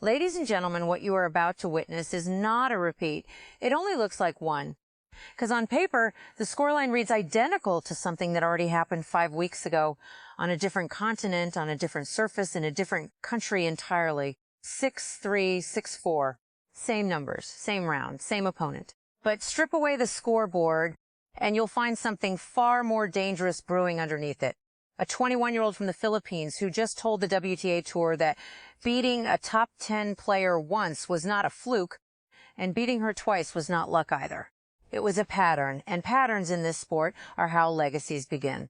Ladies and gentlemen, what you are about to witness is not a repeat. It only looks like one. Because on paper, the scoreline reads identical to something that already happened 5 weeks ago on a different continent, on a different surface, in a different country entirely. 6-3, 6-4. Same numbers, same round, same opponent. But strip away the scoreboard, and you'll find something far more dangerous brewing underneath it. A 21-year-old from the Philippines who just told the WTA Tour that beating a top 10 player once was not a fluke, and beating her twice was not luck either. It was a pattern, and patterns in this sport are how legacies begin.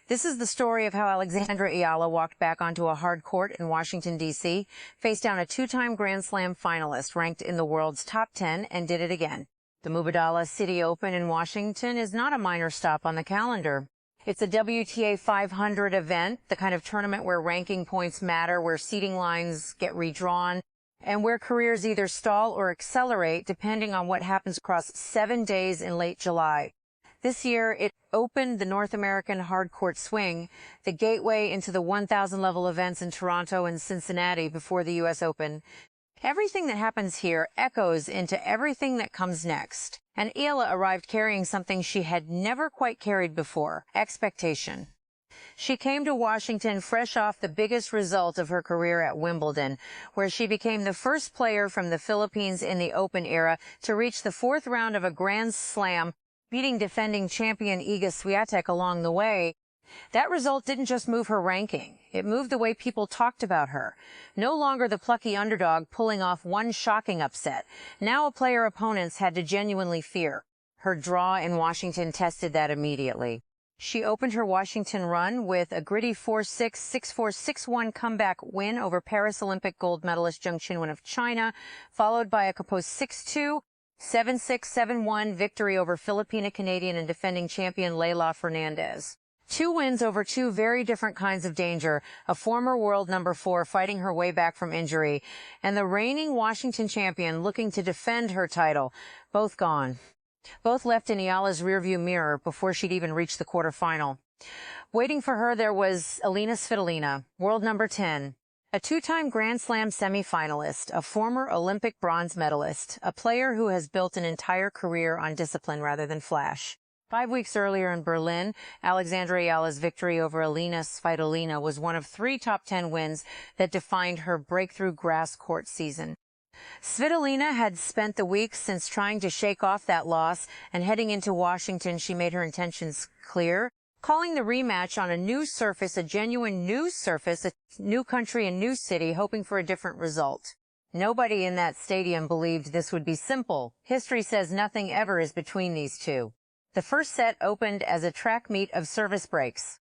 This is the story of how Alexandra Eala walked back onto a hard court in Washington, D.C., faced down a two-time Grand Slam finalist ranked in the world's top 10, and did it again. The Mubadala City Open in Washington is not a minor stop on the calendar. It's a WTA 500 event, the kind of tournament where ranking points matter, where seeding lines get redrawn, and where careers either stall or accelerate depending on what happens across 7 days in late July. This year, it opened the North American hard court swing, the gateway into the 1,000-level events in Toronto and Cincinnati before the U.S. Open. Everything that happens here echoes into everything that comes next. And Eala arrived carrying something she had never quite carried before: expectation. She came to Washington fresh off the biggest result of her career at Wimbledon, where she became the first player from the Philippines in the Open era to reach the 4th round of a Grand Slam, beating defending champion Iga Swiatek along the way. That result didn't just move her ranking. It moved the way people talked about her. No longer the plucky underdog pulling off one shocking upset. Now a player opponents had to genuinely fear. Her draw in Washington tested that immediately. She opened her Washington run with a gritty 4-6, 6-4, 6-1 comeback win over Paris Olympic gold medalist Zheng Qinwen of China, followed by a composed 6-2, 7-6, 7-1 victory over Filipina-Canadian and defending champion Leila Fernandez. 2 wins over 2 very different kinds of danger, a former world number 4 fighting her way back from injury, and the reigning Washington champion looking to defend her title, both gone. Both left in Eala's rearview mirror before she'd even reached the quarterfinal. Waiting for her there was Alina Svitolina, world number 10, a 2-time Grand Slam semifinalist, a former Olympic bronze medalist, a player who has built an entire career on discipline rather than flash. 5 weeks earlier in Berlin, Alexandra Eala's victory over Alina Svitolina was one of 3 top 10 wins that defined her breakthrough grass court season. Svitolina had spent the weeks since trying to shake off that loss, and heading into Washington, she made her intentions clear, calling the rematch on a new surface, a genuine new surface, a new country and new city, hoping for a different result. Nobody in that stadium believed this would be simple. History says nothing ever is between these two. The first set opened as a track meet of service breaks.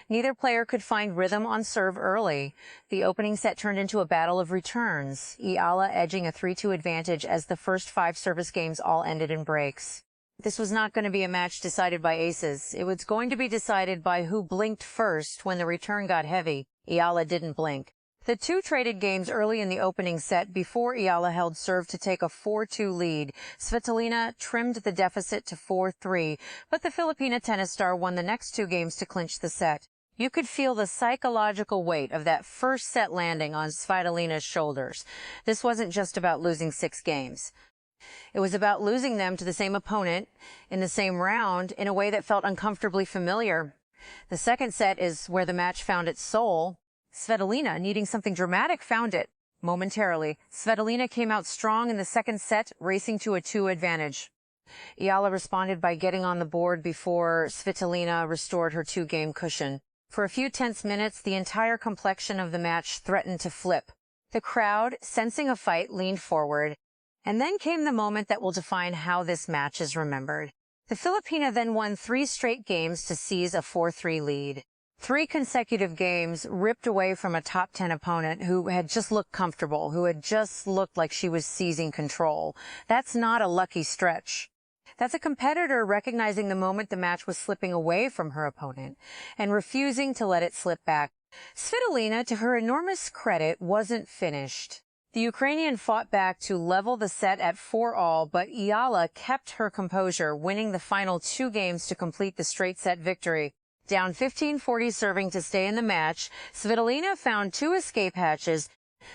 Neither player could find rhythm on serve early. The opening set turned into a battle of returns, Eala edging a 3-2 advantage as the first 5 service games all ended in breaks. This was not going to be a match decided by aces. It was going to be decided by who blinked first when the return got heavy. Eala didn't blink. The 2 traded games early in the opening set before Eala held serve to take a 4-2 lead. Svitolina trimmed the deficit to 4-3, but the Filipina tennis star won the next 2 games to clinch the set. You could feel the psychological weight of that first set landing on Svitolina's shoulders. This wasn't just about losing 6 games. It was about losing them to the same opponent in the same round in a way that felt uncomfortably familiar. The second set is where the match found its soul. Svitolina, needing something dramatic, found it. Momentarily, Svitolina came out strong in the second set, racing to a 2 advantage. Eala responded by getting on the board before Svitolina restored her 2-game cushion. For a few tense minutes, the entire complexion of the match threatened to flip. The crowd, sensing a fight, leaned forward. And then came the moment that will define how this match is remembered. The Filipina then won 3 straight games to seize a 4-3 lead. 3 consecutive games ripped away from a top 10 opponent who had just looked comfortable, who had just looked like she was seizing control. That's not a lucky stretch. That's a competitor recognizing the moment the match was slipping away from her opponent and refusing to let it slip back. Svitolina, to her enormous credit, wasn't finished. The Ukrainian fought back to level the set at 4-all, but Eala kept her composure, winning the final 2 games to complete the straight set victory. Down 15-40 serving to stay in the match, Svitolina found 2 escape hatches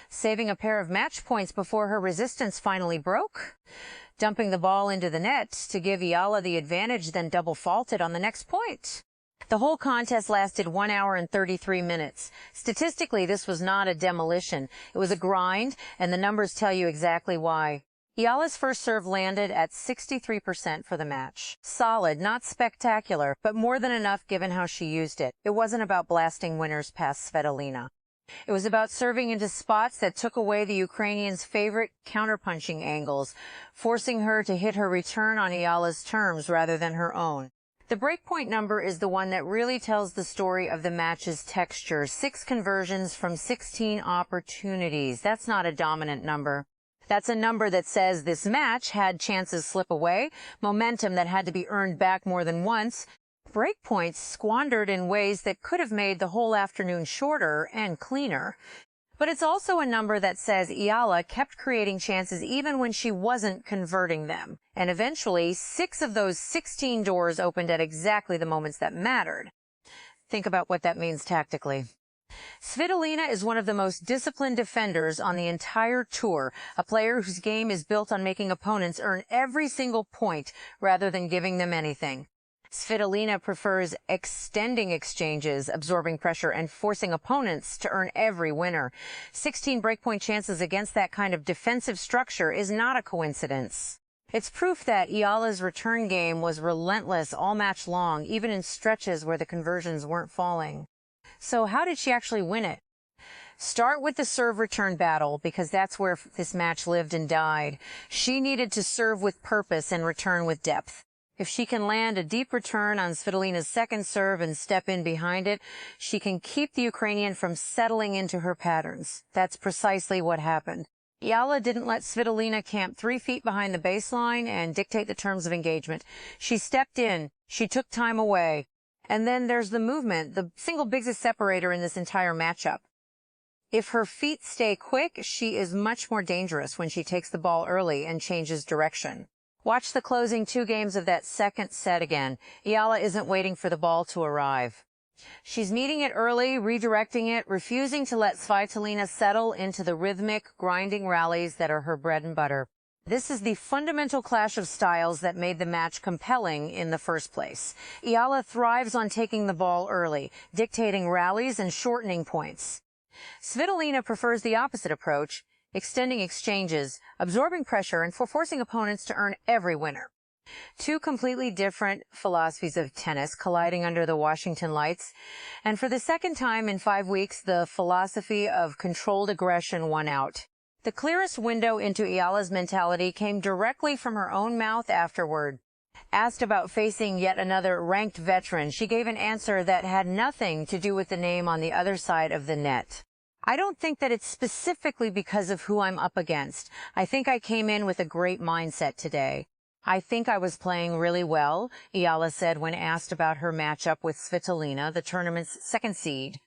saving a pair of match points before her resistance finally broke, dumping the ball into the net to give Eala the advantage, then double faulted on the next point. The whole contest lasted 1 hour and 33 minutes. Statistically, this was not a demolition. It was a grind, and the numbers tell you exactly why. Eala's first serve landed at 63% for the match. Solid, not spectacular, but more than enough given how she used it. It wasn't about blasting winners past Svitolina. It was about serving into spots that took away the Ukrainian's favorite counterpunching angles, forcing her to hit her return on Eala's terms rather than her own. The breakpoint number is the one that really tells the story of the match's texture. 6 conversions from 16 opportunities. That's not a dominant number. That's a number that says this match had chances slip away, momentum that had to be earned back more than once, breakpoints squandered in ways that could have made the whole afternoon shorter and cleaner. But it's also a number that says Eala kept creating chances even when she wasn't converting them. And eventually, 6 of those 16 doors opened at exactly the moments that mattered. Think about what that means tactically. Svitolina is one of the most disciplined defenders on the entire tour, a player whose game is built on making opponents earn every single point rather than giving them anything. Svitolina prefers extending exchanges, absorbing pressure, and forcing opponents to earn every winner. 16 breakpoint chances against that kind of defensive structure is not a coincidence. It's proof that Eala's return game was relentless all match long, even in stretches where the conversions weren't falling. So how did she actually win it? Start with the serve-return battle, because that's where this match lived and died. She needed to serve with purpose and return with depth. If she can land a deep return on Svitolina's second serve and step in behind it, she can keep the Ukrainian from settling into her patterns. That's precisely what happened. Eala didn't let Svitolina camp 3 feet behind the baseline and dictate the terms of engagement. She stepped in. She took time away. And then there's the movement, the single biggest separator in this entire matchup. If her feet stay quick, she is much more dangerous when she takes the ball early and changes direction. Watch the closing 2 games of that second set again. Eala isn't waiting for the ball to arrive. She's meeting it early, redirecting it, refusing to let Svitolina settle into the rhythmic, grinding rallies that are her bread and butter. This is the fundamental clash of styles that made the match compelling in the first place. Eala thrives on taking the ball early, dictating rallies and shortening points. Svitolina prefers the opposite approach, extending exchanges, absorbing pressure, and forcing opponents to earn every winner. 2 completely different philosophies of tennis colliding under the Washington lights, and for the second time in 5 weeks, the philosophy of controlled aggression won out. The clearest window into Eala's mentality came directly from her own mouth afterward. Asked about facing yet another ranked veteran, she gave an answer that had nothing to do with the name on the other side of the net. I don't think that it's specifically because of who I'm up against. I think I came in with a great mindset today. I think I was playing really well, Eala said when asked about her matchup with Svitolina, the tournament's 2nd seed.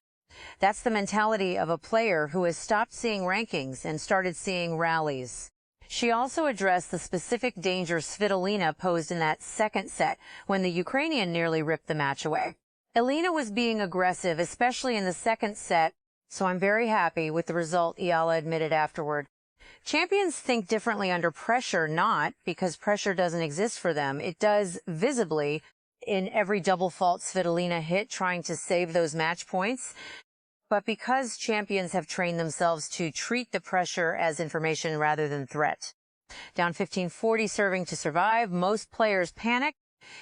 That's the mentality of a player who has stopped seeing rankings and started seeing rallies. She also addressed the specific danger Svitolina posed in that second set when the Ukrainian nearly ripped the match away. Eala was being aggressive, especially in the second set, so I'm very happy with the result, Eala admitted afterward. Champions think differently under pressure, not because pressure doesn't exist for them. It does visibly in every double fault Svitolina hit trying to save those match points. But because champions have trained themselves to treat the pressure as information rather than threat. Down 15-40 serving to survive, most players panic.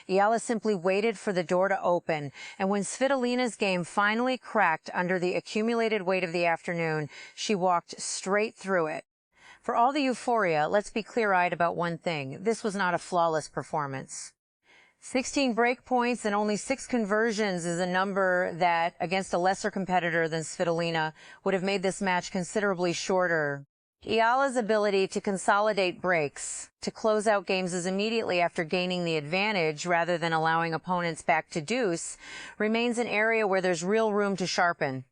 Eala simply waited for the door to open, and when Svitolina's game finally cracked under the accumulated weight of the afternoon, she walked straight through it. For all the euphoria, let's be clear-eyed about one thing. This was not a flawless performance. 16 break points and only 6 conversions is a number that, against a lesser competitor than Svitolina, would have made this match considerably shorter. Eala's ability to consolidate breaks, to close out games immediately after gaining the advantage rather than allowing opponents back to deuce, remains an area where there's real room to sharpen.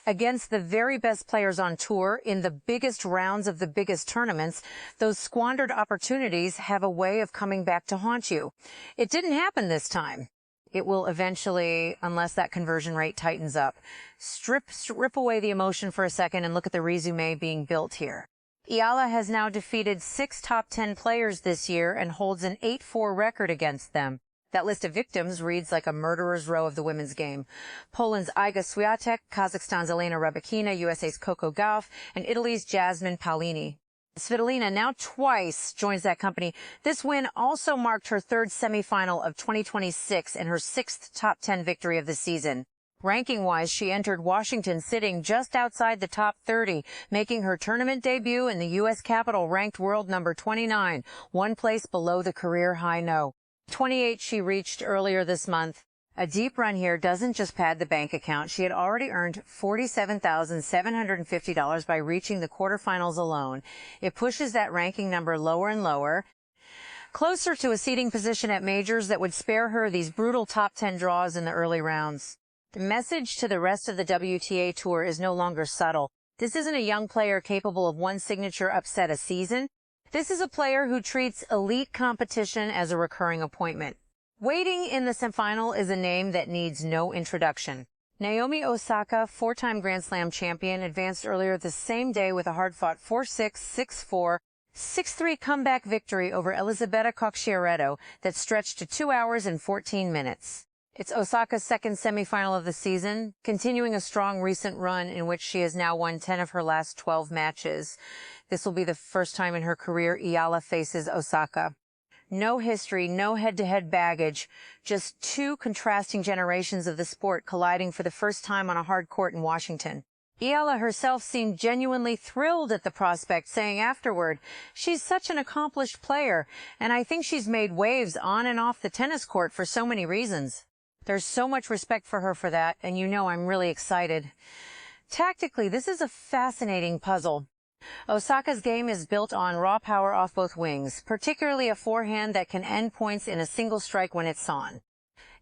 Against the very best players on tour, in the biggest rounds of the biggest tournaments, those squandered opportunities have a way of coming back to haunt you. It didn't happen this time. It will eventually, unless that conversion rate tightens up. Strip away the emotion for a second and look at the resume being built here. Eala has now defeated 6 top 10 players this year and holds an 8-4 record against them. That list of victims reads like a murderer's row of the women's game. Poland's Iga Swiatek, Kazakhstan's Elena Rybakina, USA's Coco Gauff, and Italy's Jasmine Paolini. Svitolina now twice joins that company. This win also marked her 3rd semifinal of 2026 and her 6th top 10 victory of the season. Ranking-wise, she entered Washington sitting just outside the top 30, making her tournament debut in the U.S. Capitol ranked world number 29, one place below the career high no. 28 she reached earlier this month. A deep run here doesn't just pad the bank account. She had already earned $47,750 by reaching the quarterfinals alone. It pushes that ranking number lower and lower, closer to a seeding position at majors that would spare her these brutal top 10 draws in the early rounds. The message to the rest of the WTA Tour is no longer subtle. This isn't a young player capable of one signature upset a season. This is a player who treats elite competition as a recurring appointment. Waiting in the semifinal is a name that needs no introduction. Naomi Osaka, 4-time Grand Slam champion, advanced earlier the same day with a hard-fought 4-6, 6-4, 6-3 comeback victory over Elisabetta Cocchiaretto that stretched to 2 hours and 14 minutes. It's Osaka's 2nd semifinal of the season, continuing a strong recent run in which she has now won 10 of her last 12 matches. This will be the first time in her career Eala faces Osaka. No history, no head-to-head baggage, just 2 contrasting generations of the sport colliding for the first time on a hard court in Washington. Eala herself seemed genuinely thrilled at the prospect, saying afterward, "She's such an accomplished player, and I think she's made waves on and off the tennis court for so many reasons. There's so much respect for her for that, and you know I'm really excited." Tactically, this is a fascinating puzzle. Osaka's game is built on raw power off both wings, particularly a forehand that can end points in a single strike when it's on.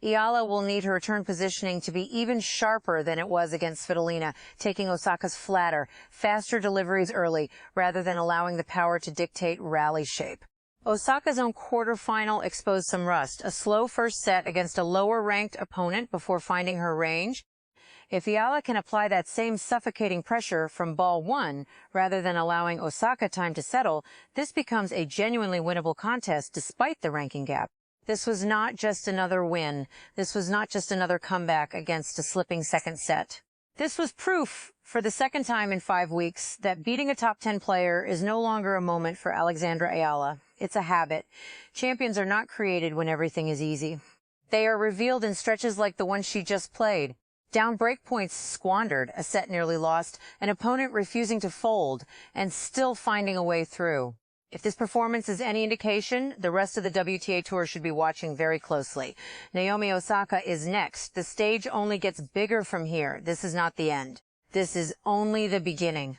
Eala will need her return positioning to be even sharper than it was against Svitolina, taking Osaka's flatter, faster deliveries early, rather than allowing the power to dictate rally shape. Osaka's own quarterfinal exposed some rust, a slow first set against a lower-ranked opponent before finding her range. If Eala can apply that same suffocating pressure from ball 1, rather than allowing Osaka time to settle, this becomes a genuinely winnable contest despite the ranking gap. This was not just another win. This was not just another comeback against a slipping second set. This was proof, for the 2nd time in 5 weeks, that beating a top 10 player is no longer a moment for Alexandra Eala. It's a habit. Champions are not created when everything is easy. They are revealed in stretches like the one she just played. Down break points squandered, a set nearly lost, an opponent refusing to fold, and still finding a way through. If this performance is any indication, the rest of the WTA Tour should be watching very closely. Naomi Osaka is next. The stage only gets bigger from here. This is not the end. This is only the beginning.